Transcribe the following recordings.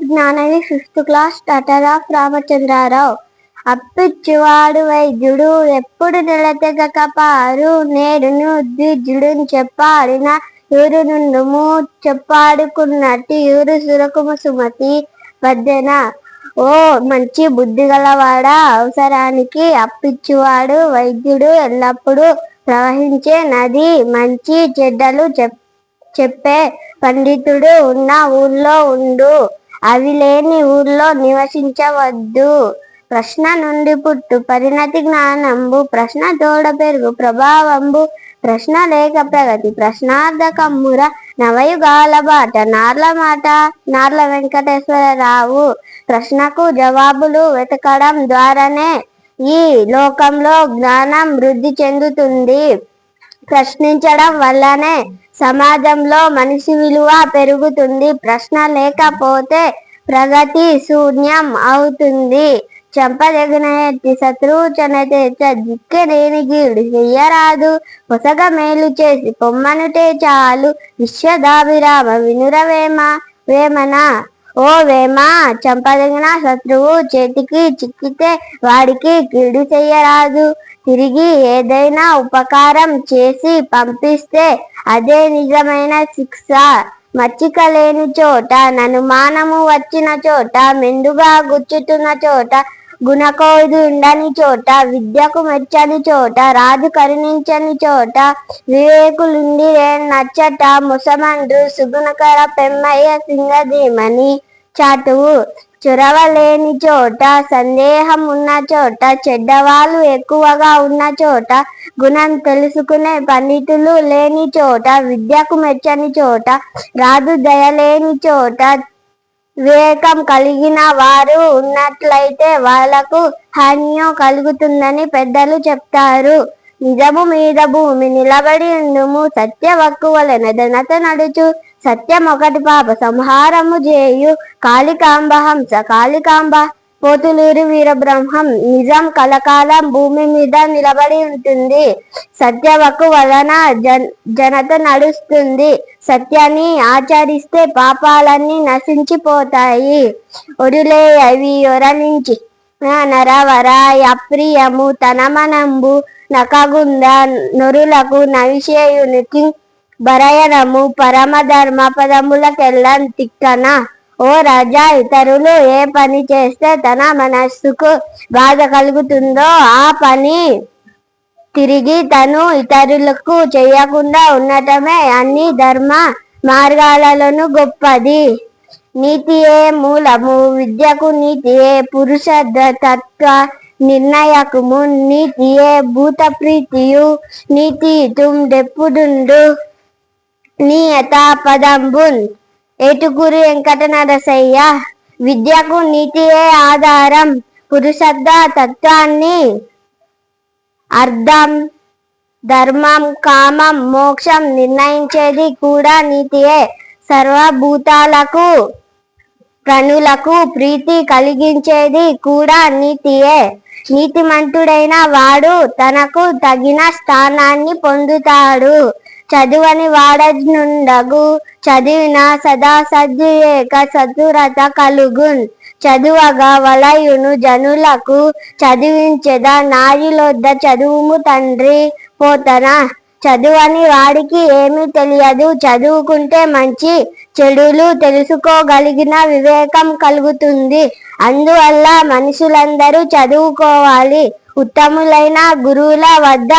జ్ఞానవి 5th class daughter of Ramachandrarao. అప్పిచ్చువాడు వైద్యుడు ఎప్పుడు నెలతెగక పారు నేడును ద్విజుడుని చెప్పాడిన ఊరు నుండుము చెప్పాడుకున్నట్టి ఊరు సురకుమ సుమతి వద్దెన. ఓ మంచి బుద్ధి గలవాడా, అవసరానికి అప్పిచ్చువాడు వైద్యుడు ఎల్లప్పుడూ ప్రవహించే నది, మంచి చెడ్డలు చెప్పే పండితుడు ఉన్న ఊళ్ళో ఉండు, అవి లేని ఊళ్ళో నివసించవద్దు. ప్రశ్న నుండి పుట్టు పరిణతి జ్ఞానంబు, ప్రశ్న తోడ పెరుగు ప్రభావంబు, ప్రశ్న లేక ప్రగతి ప్రశ్నార్థకమ్ముర. నవయుగాల బాట నార్ల మాట నార్ల వెంకటేశ్వరరావు. ప్రశ్నకు జవాబులు వెతకడం ద్వారానే ఈ లోకంలో జ్ఞానం వృద్ధి చెందుతుంది. ప్రశ్నించడం వల్లనే సమాజంలో మనిషి విలువ పెరుగుతుంది. ప్రశ్న లేకపోతే ప్రగతి శూన్యం అవుతుంది. చెంపదగిన ఎత్తి శత్రువు చెనతేచ దిక్కెనేని గీడు చెయ్యరాదు, పొసగ మేలు చేసి పొమ్మనుటే చాలు. విశ్వదాభిరామ వినురవేమ వేమన. ఓ వేమ, చెంపదగిన శత్రువు చేతికి చిక్కితే వాడికి కీడు చెయ్యరాదు, తిరిగి ఏదైనా ఉపకారం చేసి పంపిస్తే అదే నిజమైన శిక్ష. మచ్చిక లేని చోట ననుమానము వచ్చిన చోట మెండుగా గుచ్చుతున్న చోట గుణకోది ఉండని చోట విద్యకు మెచ్చని చోట రాజు కరుణించని చోట వివేకులుండిరే నచ్చట ముసమండ్రు సుగుణకర పెమ్మయ్య సింగధీమని చాటువు. చొరవ లేని చోట సందేహం ఉన్న చోట చెడ్డవాళ్ళు ఎక్కువగా ఉన్న చోట గుణం తెలుసుకునే పండితులు లేని చోట విద్యకు మెచ్చని చోట రాజు దయలేని చోట వివేకం కలిగిన వారు ఉన్నట్లయితే వాళ్లకు హానియో కలుగుతుందని పెద్దలు చెప్తారు. నిజము మీద భూమి నిలబడి ఉండుము, సత్య వక్కువలెనదనత నడుచు, సత్యం ఒకటి పాప సంహారము చేయు. కాళికాంబ హంస కాళికాంబ పోతులూరి వీరబ్రహ్మం. నిజం కలకాలం భూమి మీద నిలబడి ఉంటుంది. సత్యవకు వలన జనత నడుస్తుంది. సత్యాన్ని ఆచరిస్తే పాపాలన్నీ నశించిపోతాయి. ఒడులే అవి ఒరనించి నరవర అప్రియము తన మనంబు నకగుంద నొరులకు నవిషేయునికి బరయనము పరమధర్మ పదములకెల్లం తిక్కన. ఓ రాజా, ఇతరులు ఏ పని చేస్తే తన మనస్సుకు బాధ కలుగుతుందో ఆ పని తిరిగి తను ఇతరులకు చేయకుండా ఉండటమే అన్ని ధర్మ మార్గాలలోనూ గొప్పది. నీతియే మూలము విద్యకు, నీతియే పురుష తత్వ నిర్ణయకము, నీతియే భూత ప్రీతియు, నీతి తుండెప్పుడుండు నీ యథాపదంబున్. ఏటుకూరి వెంకట నరసయ్య. విద్యకు నీతియే ఆధారం. పురుషత్వ తత్వాన్ని అర్థం, ధర్మం, కామం, మోక్షం నిర్ణయించేది కూడా నీతియే. సర్వభూతాలకు ప్రాణులకు ప్రీతి కలిగించేది కూడా నీతియే. నీతిమంతుడైన వాడు తనకు తగిన స్థానాన్ని పొందుతాడు. చదువని వాడనుండగు, చదివిన సదా సద్వివేక చతురత కలుగున్. చదువగా వలయును జనులకు చదివించెద నాయులొద్ద చదువుము తండ్రి పోతన. చదువని వాడికి ఏమీ తెలియదు. చదువుకుంటే మంచి చెడులు తెలుసుకోగలిగిన వివేకం కలుగుతుంది. అందువల్ల మనుషులందరూ చదువుకోవాలి. ఉత్తములైన గురువుల వద్ద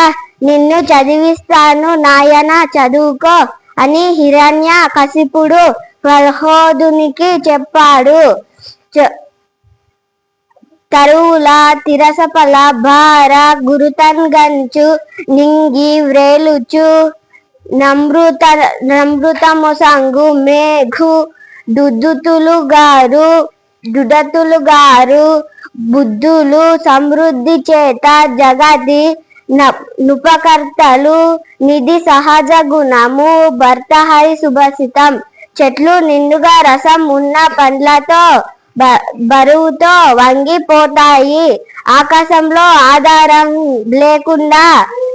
నిన్ను చదివిస్తాను నాయన చదువుకో అని హిరణ్య కశిపుడు ప్రహ్లాదునికి చెప్పాడు. తరువుల తిరసపల భార గురుతన్ గంచు నింగి వ్రేలుచు నమృతమొసంగు మేఘు దుడతులు గారు బుద్ధులు సమృద్ధి చేత జగతి నుపకర్తలు నిధి సహజ గుణము భర్తహరి సుభాషితం. చెట్లు నిండుగా రసం ఉన్న పండ్లతో బరువుతో వంగిపోతాయి. ఆకాశంలో ఆధారం లేకుండా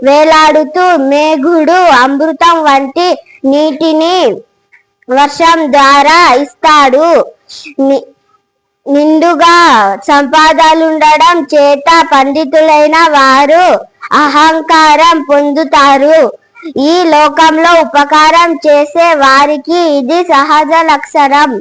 వేలాడుతూ మేఘుడు అమృతం వంటి నీటిని వర్షం ద్వారా ఇస్తాడు. నిండుగా సంపాదలుండడం చేత పండితులైన వారు అహంకారం పొందుతారు. ఈ లోకంలో ఉపకారం చేసే వారికి ఇది సహజ లక్షణం.